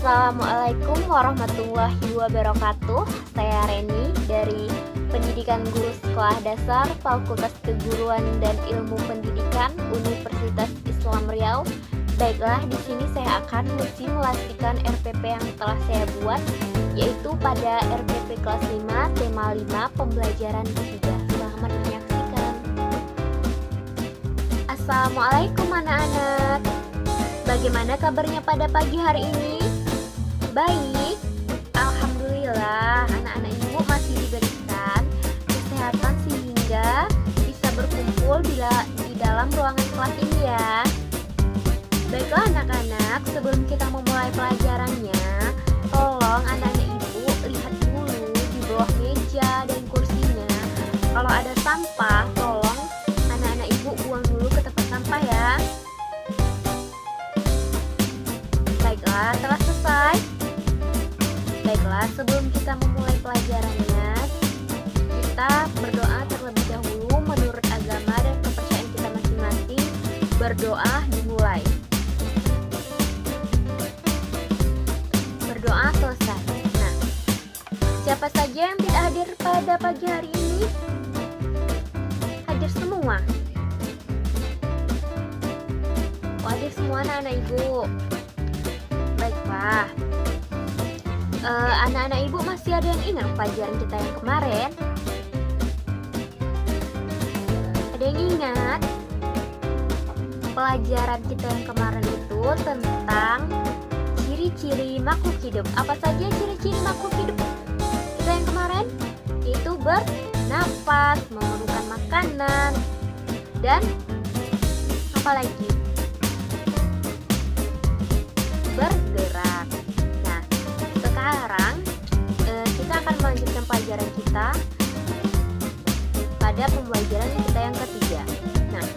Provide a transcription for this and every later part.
Assalamualaikum warahmatullahi wabarakatuh. Saya Reni dari Pendidikan Guru Sekolah Dasar Fakultas Keguruan dan Ilmu Pendidikan Universitas Islam Riau. Baiklah, di sini saya akan mensimulasikan RPP yang telah saya buat, yaitu pada RPP kelas 5, tema 5, pembelajaran ketiga. Selamat menyaksikan. Assalamualaikum anak-anak. Bagaimana kabarnya pada pagi hari ini? Baik, alhamdulillah. Anak-anak ibu masih diberikan kesehatan sehingga bisa berkumpul di dalam ruangan kelas ini ya. Baiklah anak-anak, sebelum kita memulai pelajarannya, tolong anak-anak ibu lihat dulu di bawah meja dan kursinya. Kalau ada sampah, tolong anak-anak ibu buang dulu ke tempat sampah ya. Baiklah, telah selesai. Baiklah, sebelum kita memulai pelajarannya, kita berdoa terlebih dahulu menurut agama dan kepercayaan kita masing-masing. Berdoa dimulai. Berdoa selesai. Nah, siapa saja yang tidak hadir pada pagi hari ini? Hadir semua. Oh, hadir semua anak-anak ibu. Baiklah, anak-anak ibu masih ada yang ingat pelajaran kita yang kemarin? Ada yang ingat? Pelajaran kita yang kemarin itu tentang ciri-ciri makhluk hidup. Apa saja ciri-ciri makhluk hidup kita yang kemarin? Yaitu bernafas, memerlukan makanan, dan apa lagi? Bergerak. Nah, sekarang kita akan melanjutkan pelajaran kita pada pembelajaran kita yang ketiga. Nah,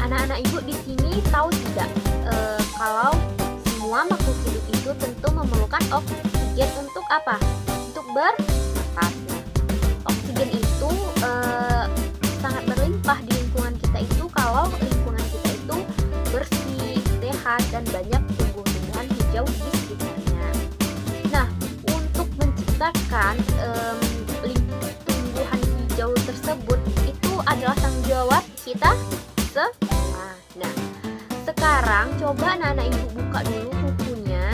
anak-anak ibu di sini tahu tidak kalau semua makhluk hidup itu tentu memerlukan oksigen untuk apa? Untuk bernafas. Oksigen itu sangat berlimpah di lingkungan kita itu kalau lingkungan kita itu bersih, sehat, dan banyak tumbuhan hijau di sekitarnya. Nah, untuk menciptakan tumbuhan hijau tersebut itu adalah tanggung jawab kita semua. Nah, sekarang coba anak-anak ibu buka dulu bukunya.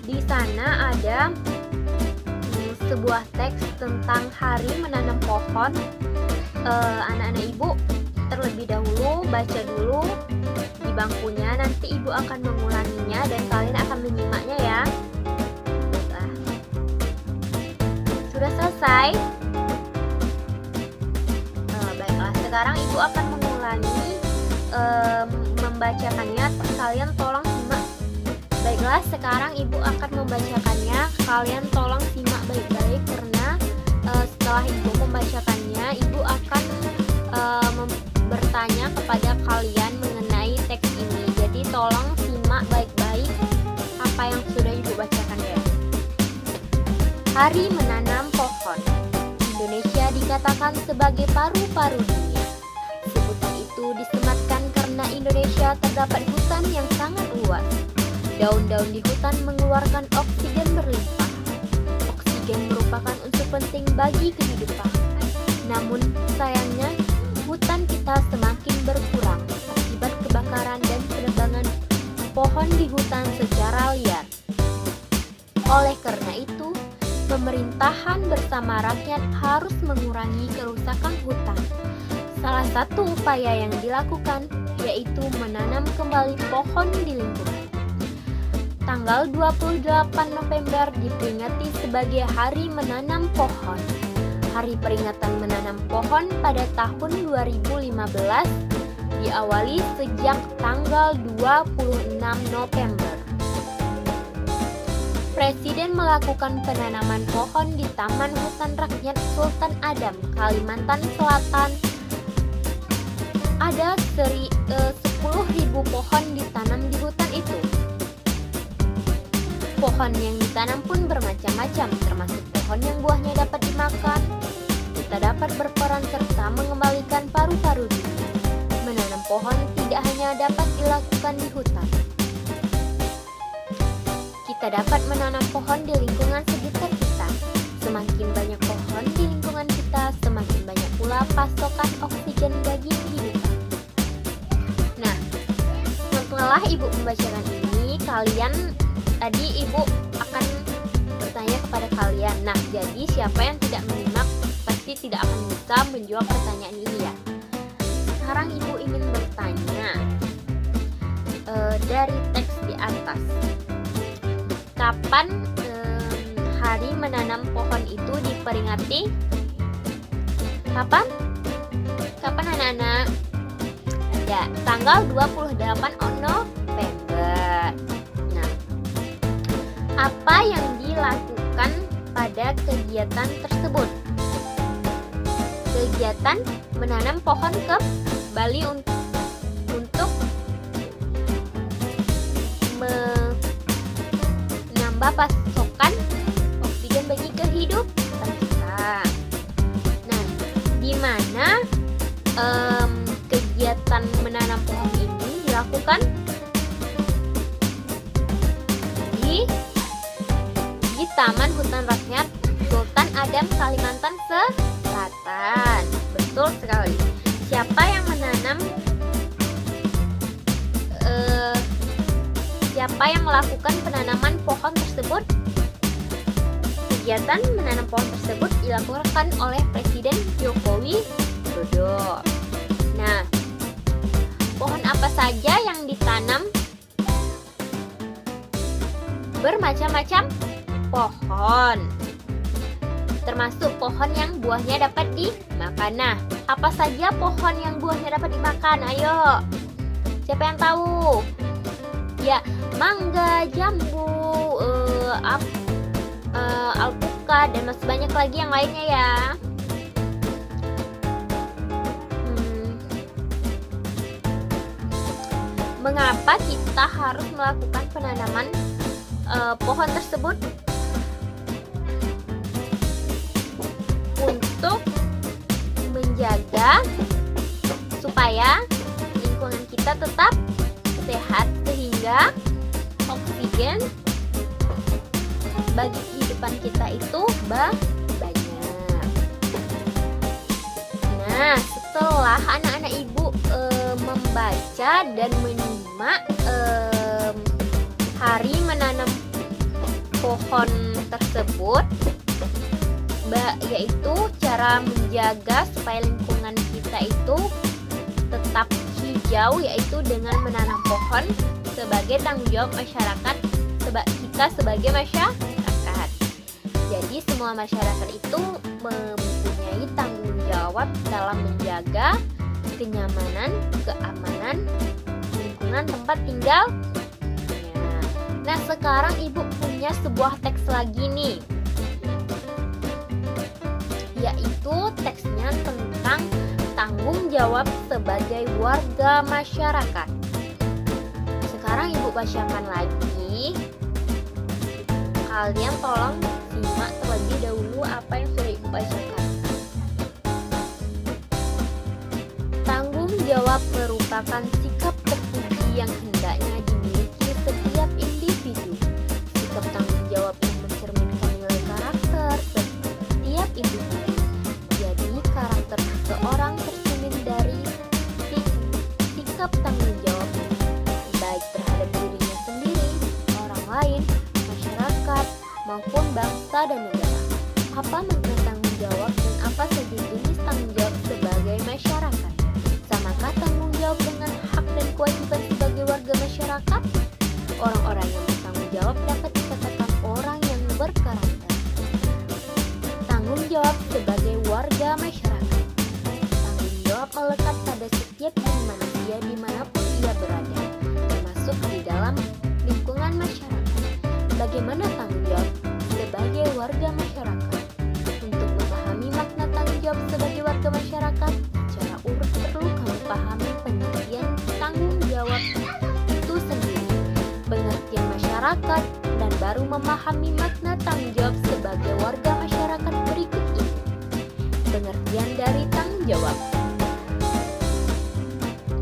Di sana ada sebuah teks tentang hari menanam pohon. Anak-anak ibu terlebih dahulu baca dulu di bangkunya, nanti ibu akan mengulanginya dan kalian akan menyimaknya ya. Baiklah. Sudah selesai? Baiklah, sekarang ibu akan mengulangi membacakannya. Kalian tolong simak. Baiklah, sekarang ibu akan membacakannya. Kalian tolong simak baik-baik karena setelah ibu membacakannya, ibu akan bertanya kepada kalian mengenai teks ini. Jadi tolong simak baik-baik apa yang sudah ibu bacakan ya. Hari menanam pohon. Indonesia dikatakan sebagai paru-paru dunia. Sebutan itu disematkan karena Indonesia terdapat hutan yang sangat luas. Daun-daun di hutan mengeluarkan oksigen berlimpah. Oksigen merupakan unsur penting bagi kehidupan. Namun sayangnya hutan kita semakin berkurang akibat kebakaran dan penebangan pohon di hutan secara liar. Oleh karena itu, pemerintahan bersama rakyat harus mengurangi kerusakan hutan. Salah satu upaya yang dilakukan yaitu menanam kembali pohon di lingkungan. Tanggal 28 November diperingati sebagai Hari Menanam Pohon. Hari peringatan menanam pohon pada tahun 2015 diawali sejak tanggal 26 November. Presiden melakukan penanaman pohon di Taman Hutan Rakyat Sultan Adam, Kalimantan Selatan. Ada 10.000 pohon ditanam di hutan itu. Pohon yang ditanam pun bermacam-macam, termasuk pohon yang buahnya dapat dimakan. Kita dapat berperan serta mengembalikan paru-paru dunia. Menanam pohon tidak hanya dapat dilakukan di hutan. kita dapat menanam pohon di lingkungan sekitar kita. Semakin banyak pohon di lingkungan kita, semakin banyak pula pasokan oksigen bagi kehidupan. Nah, setelah Ibu membacakan ini, tadi Ibu akan bertanya kepada kalian. Nah, jadi siapa yang tidak menyimak pasti tidak akan bisa menjawab pertanyaan ini ya. Sekarang Ibu ingin bertanya dari teks di atas. Kapan hari menanam pohon itu diperingati? Kapan? Kapan anak-anak? Ya, tanggal 28 November. Nah, apa yang dilakukan pada kegiatan tersebut? Kegiatan menanam pohon kembali untuk menambah pasokan oksigen bagi kehidupan kita. Nah, di mana kegiatan menanam pohon ini dilakukan? Di Taman Hutan Rakyat Sultan Adam, Kalimantan Selatan. Betul sekali. Siapa yang melakukan penanaman pohon tersebut? Kegiatan menanam pohon tersebut dilakukan oleh Presiden Joko Widodo. Nah, pohon apa saja yang ditanam? Bermacam-macam pohon, termasuk pohon yang buahnya dapat dimakan. Nah, apa saja pohon yang buahnya dapat dimakan? Ayo, siapa yang tahu? Ya, mangga, jambu, alpukat, dan masih banyak lagi yang lainnya ya. Mengapa kita harus melakukan penanaman pohon tersebut? Untuk menjaga supaya lingkungan kita tetap sehat, sehingga oksigen bagi kehidupan kita itu banyak. Nah, setelah anak-anak Ibu membaca dan menyimak hari menanam pohon tersebut, yaitu cara menjaga supaya lingkungan kita itu tetap hijau, yaitu dengan menanam pohon sebagai tanggung jawab masyarakat, kita sebagai masyarakat. Jadi semua masyarakat itu mempunyai tanggung jawab dalam menjaga kenyamanan, keamanan lingkungan tempat tinggal. Nah, sekarang Ibu punya sebuah teks lagi nih, yaitu teksnya tentang tanggung jawab sebagai warga masyarakat. Sekarang Ibu bacakan lagi. Kalian tolong simak terlebih dahulu apa yang sudah Ibu bacakan. Tanggung jawab merupakan sikap terpuji yang hendaknya dimiliki setiap individu. Sikap tanggung jawab yang mencerminkan nilai karakter setiap individu. Jadi karakter seseorang tercermin dari sikap tanggung jawab, baik terhadap dirinya sendiri, orang lain, masyarakat, maupun bangsa dan negara. Apa makna tanggung jawab dan apa saja jenis tanggung jawab sebagai masyarakat? Samakah tanggung jawab dengan hak dan kewajiban sebagai warga masyarakat? Orang-orang yang bertanggung jawab dapat dikatakan orang yang berkarakter. Tanggung jawab sebagai warga masyarakat. Tanggung jawab melekat pada setiap diri manusia dimanapun ia berada, termasuk di dalam lingkungan masyarakat. Bagaimana tanggung jawab sebagai warga masyarakat? Untuk memahami makna tanggung jawab sebagai warga masyarakat, secara urut perlu kamu pahami pengertian tanggung jawab itu sendiri, pengertian masyarakat, dan baru memahami makna tanggung jawab sebagai warga masyarakat berikut ini. Pengertian dari tanggung jawab.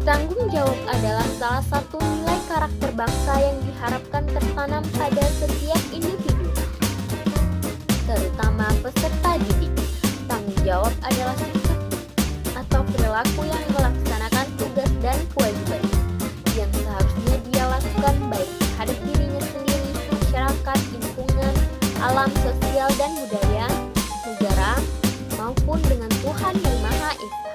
Tanggung jawab adalah salah satu nilai karakter bangsa yang diharapkan tertanam pada setiap individu, terutama peserta didik. Tanggung jawab adalah sikap atau perilaku yang melaksanakan tugas dan kewajiban yang seharusnya dia lakukan baik terhadap dirinya sendiri, masyarakat, lingkungan, alam, sosial, dan budaya, negara, maupun dengan Tuhan Yang Maha Esa.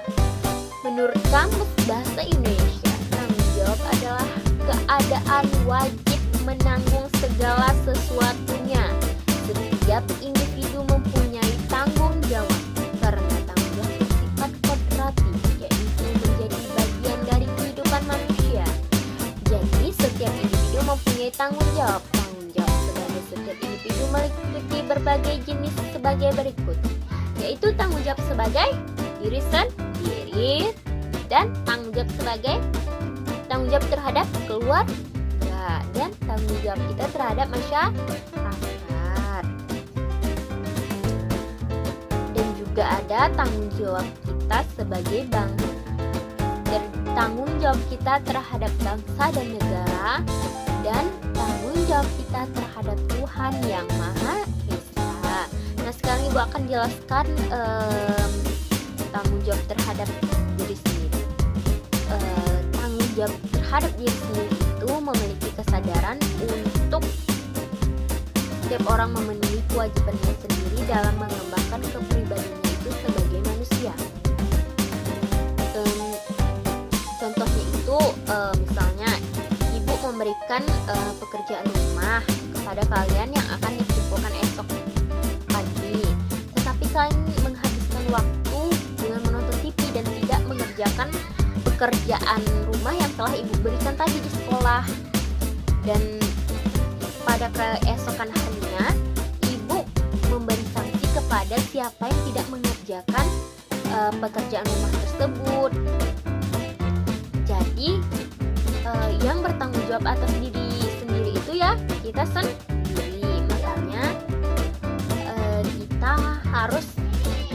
Menurut Kamus Bahasa Indonesia, tanggung jawab adalah keadaan wajib menanggung segala sesuatunya. Setiap individu mempunyai tanggung jawab karena tanggung jawab bersifat kodrati, yaitu menjadi bagian dari kehidupan manusia. Jadi setiap individu mempunyai tanggung jawab. Tanggung jawab sebagai setiap individu meliputi berbagai jenis sebagai berikut, yaitu tanggung jawab sebagai diri sendiri dan tanggung jawab sebagai tanggung jawab terhadap keluarga dan tanggung jawab kita terhadap masyarakat. Dan juga ada tanggung jawab kita sebagai bangsa, tanggung jawab kita terhadap bangsa dan negara, dan tanggung jawab kita terhadap Tuhan Yang Maha Esa. Nah, sekarang Ibu akan jelaskan tanggung jawab terhadap diri sendiri. Tanggung jawab terhadap diri sendiri itu memiliki kesadaran untuk setiap orang memenuhi kewajibannya sendiri dalam mengembangkan kepribadiannya itu sebagai manusia. Contohnya itu misalnya ibu memberikan pekerjaan rumah kepada kalian yang akan dikumpulkan esok pagi, tetapi kalian menghabiskan waktu dengan menonton TV dan tidak mengerjakan pekerjaan rumah yang telah ibu berikan tadi di sekolah. Dan pada keesokan harinya ibu memberi sanksi kepada siapa yang tidak mengerjakan pekerjaan rumah tersebut. Jadi yang bertanggung jawab atas diri sendiri itu ya kita sendiri. Makanya kita harus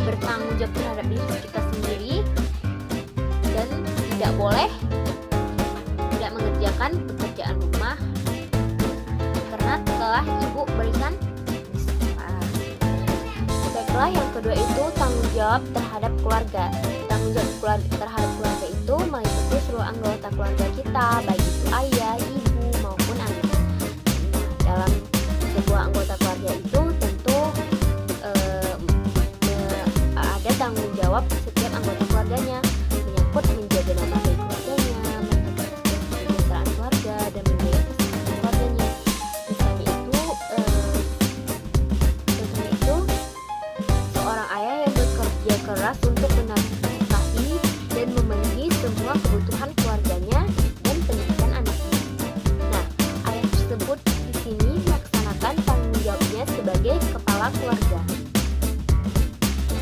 bertanggung jawab terhadap diri kita sendiri dan tidak boleh tidak mengerjakan pekerjaan rumah karena telah ibu berikan di sekolah. Baiklah, yang kedua itu tanggung jawab terhadap keluarga. Tanggung jawab terhadap keluarga itu meliputi seluruh anggota keluarga kita, baik itu ayah, ibu, maupun anak. Nah, dalam sebuah anggota keluarga itu tentu ada tanggung jawab setiap anggota keluarganya, menyangkut menjaga nama baik keluarganya, kesejahteraan keluarga, dan menjaga kesehatan keluarganya. Contohnya itu seorang ayah yang bekerja keras untuk menafkahi dan memenuhi semua kebutuhan keluarganya dan pendidikan anaknya. Nah, ayah tersebut di sini melaksanakan tanggung jawabnya sebagai kepala keluarga.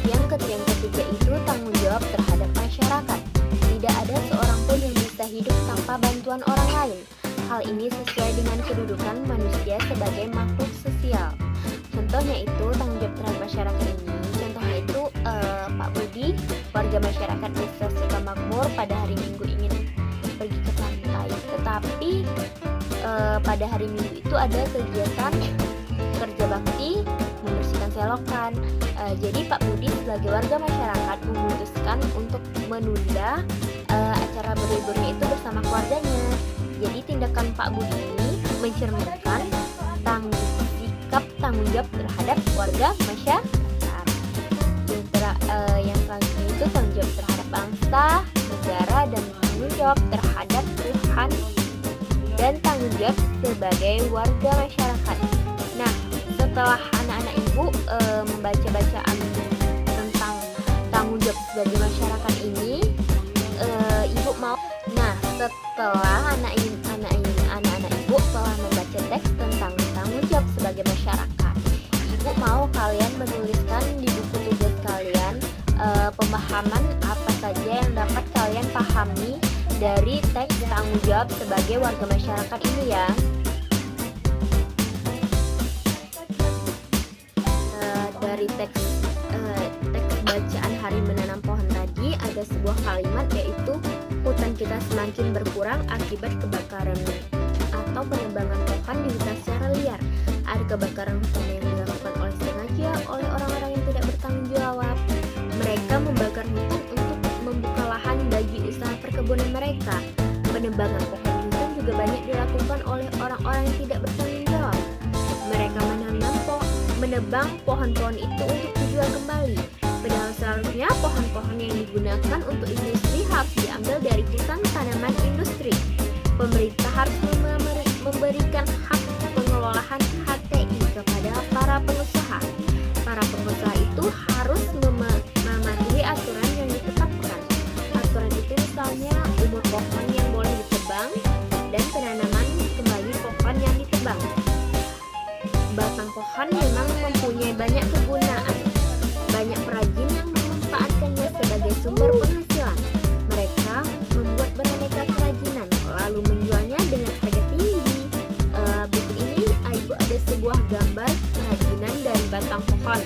Yang ketiga itu tanggung jawab terhadap masyarakat. Tidak ada seorang pun yang bisa hidup tanpa bantuan orang lain. Hal ini sesuai dengan kedudukan manusia sebagai makhluk sosial. Contohnya itu tanggung jawab terhadap masyarakat ini. Contohnya itu Pak Budi, warga masyarakat Desa Sukamakmur, pada hari Minggu ingin pergi ke pantai, tetapi pada hari Minggu itu ada kegiatan kerja bakti membersihkan selokan. Jadi Pak Budi sebagai warga masyarakat memutuskan untuk menunda acara berliburnya itu bersama keluarganya. Jadi tindakan Pak Budi ini mencerminkan sikap tanggung jawab terhadap warga masyarakat. Yang selanjutnya itu tanggung jawab terhadap bangsa, negara, dan tanggung jawab terhadap Tuhan, dan tanggung jawab sebagai warga masyarakat. Nah, setelah anak-anak ibu membaca bacaan tentang tanggung jawab sebagai masyarakat ini, ibu mau. Nah, setelah anak-anak ibu telah membaca teks tentang tanggung jawab sebagai masyarakat, ibu mau kalian menuliskan di buku tugas kalian pemahaman apa saja yang dapat kalian pahami dari teks tanggung jawab sebagai warga masyarakat ini ya. Dari teks bacaan hari menanam pohon tadi ada sebuah kalimat, yaitu hutan kita semakin berkurang akibat kebakaran atau penebangan pohon di hutan secara liar. Ada kebakaran hutan yang dilakukan oleh sengaja oleh orang-orang yang tidak bertanggung jawab. Mereka membakar hutan untuk membuka lahan bagi usaha perkebunan mereka. Penebangan pohon di hutan juga banyak dilakukan oleh orang-orang yang tidak bertanggung jawab. Mereka menebang pohon-pohon itu untuk dijual kembali. Padahal seharusnya pohon-pohon yang digunakan untuk industri harus diambil dari hutan tanaman industri. Pemerintah harus memberikan hak pengelolaan HTI kepada para pengusaha. Para pengusaha itu harus mematuhi aturan yang ditetapkan. Aturan itu misalnya umur pohon yang boleh ditebang dan penanaman kembali pohon yang ditebang. Batang pohon memang mempunyai banyak kegunaan. Banyak perajin yang memanfaatkannya sebagai sumber penghasilan. Mereka membuat beraneka kerajinan lalu menjualnya dengan harga tinggi. Berikut ini Ibu ada sebuah gambar kerajinan dari batang pohon.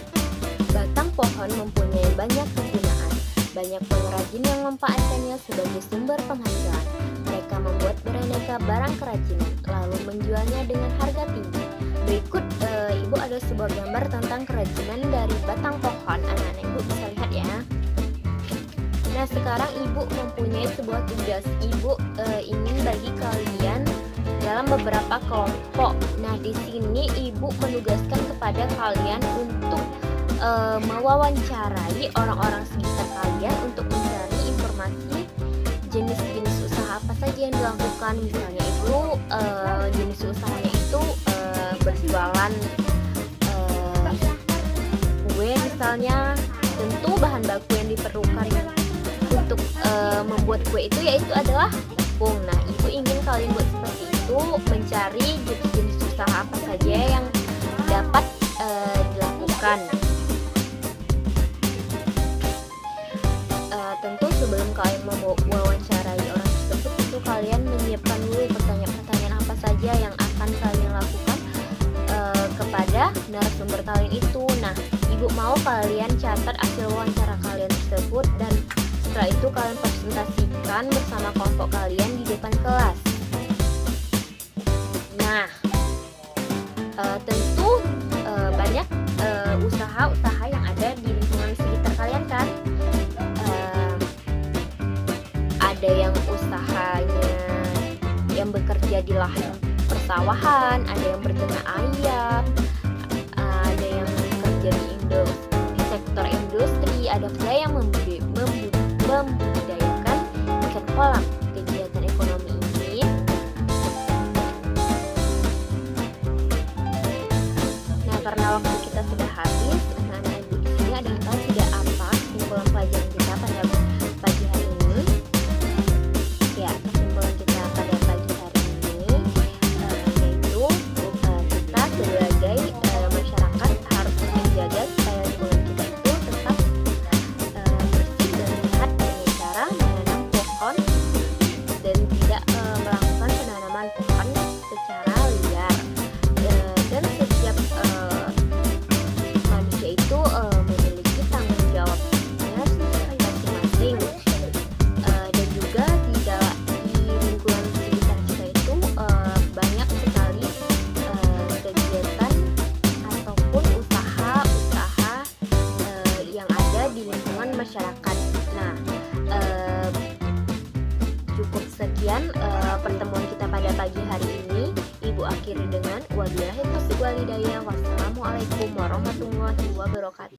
Batang pohon mempunyai banyak kegunaan. Banyak pengrajin yang memanfaatkannya sebagai sumber penghasilan. Mereka membuat beraneka barang kerajinan lalu menjualnya dengan harga tinggi. Berikut Ibu ada sebuah gambar tentang kerajinan dari batang pohon. Anak-anak Ibu bisa lihat ya. Nah, sekarang Ibu mempunyai sebuah tugas. Ibu ingin bagi kalian dalam beberapa kelompok. Nah, di sini Ibu menugaskan kepada kalian untuk mewawancarai orang-orang sekitar kalian untuk mencari informasi jenis-jenis usaha apa saja yang dilakukan. Misalnya itu jenis usahanya itu berjualan kue misalnya. Tentu bahan baku yang diperlukan untuk membuat kue itu yaitu adalah tepung. Nah, Ibu ingin kalian buat seperti itu, mencari jenis usaha apa saja yang dapat dilakukan. Tentu sebelum kalian mewawancarai orang tersebut, itu kalian menyiapkan dulu pertanyaan-pertanyaan apa saja yang akan kalian lakukan kepada narasumber kalian itu. Nah, Ibu mau kalian catat hasil wawancara kalian tersebut dan setelah itu kalian presentasikan bersama kelompok kalian di depan kelas. Nah, tentu banyak usaha-usaha yang ada di lingkungan sekitar kalian kan. Ada yang usahanya yang bekerja di lahan persawahan, ada yang berternak ayam, ada yang bekerja di sektor industri, ada pula yang membudidayakan ikan kolam. Kegiatan ekonomi ini karena waktu kita sudah habis, anak-anak Ibu di sini ada yang tahu tidak apa kesimpulan pelajaran kita pada pagi hari ini? Ya, kesimpulan kita pada pagi hari ini yaitu kita sebagai masyarakat harus menjaga supaya lingkungan kita itu tetap bersih dan sehat dengan cara menanam pohon dan tidak melakukan penanaman pohon secara liar. Dan setiap manusia itu memiliki tanggung jawabnya masing-masing. Dan juga di lingkungan sekitar kita itu banyak sekali kegiatan ataupun usaha-usaha yang ada di lingkungan masyarakat. Nah, cukup sekian pertemuan kita pada pagi hari ini. Ibu akhiri dengan wabillahi taufiq wal hidayah. Wassalamualaikum warahmatullahi wabarakatuh.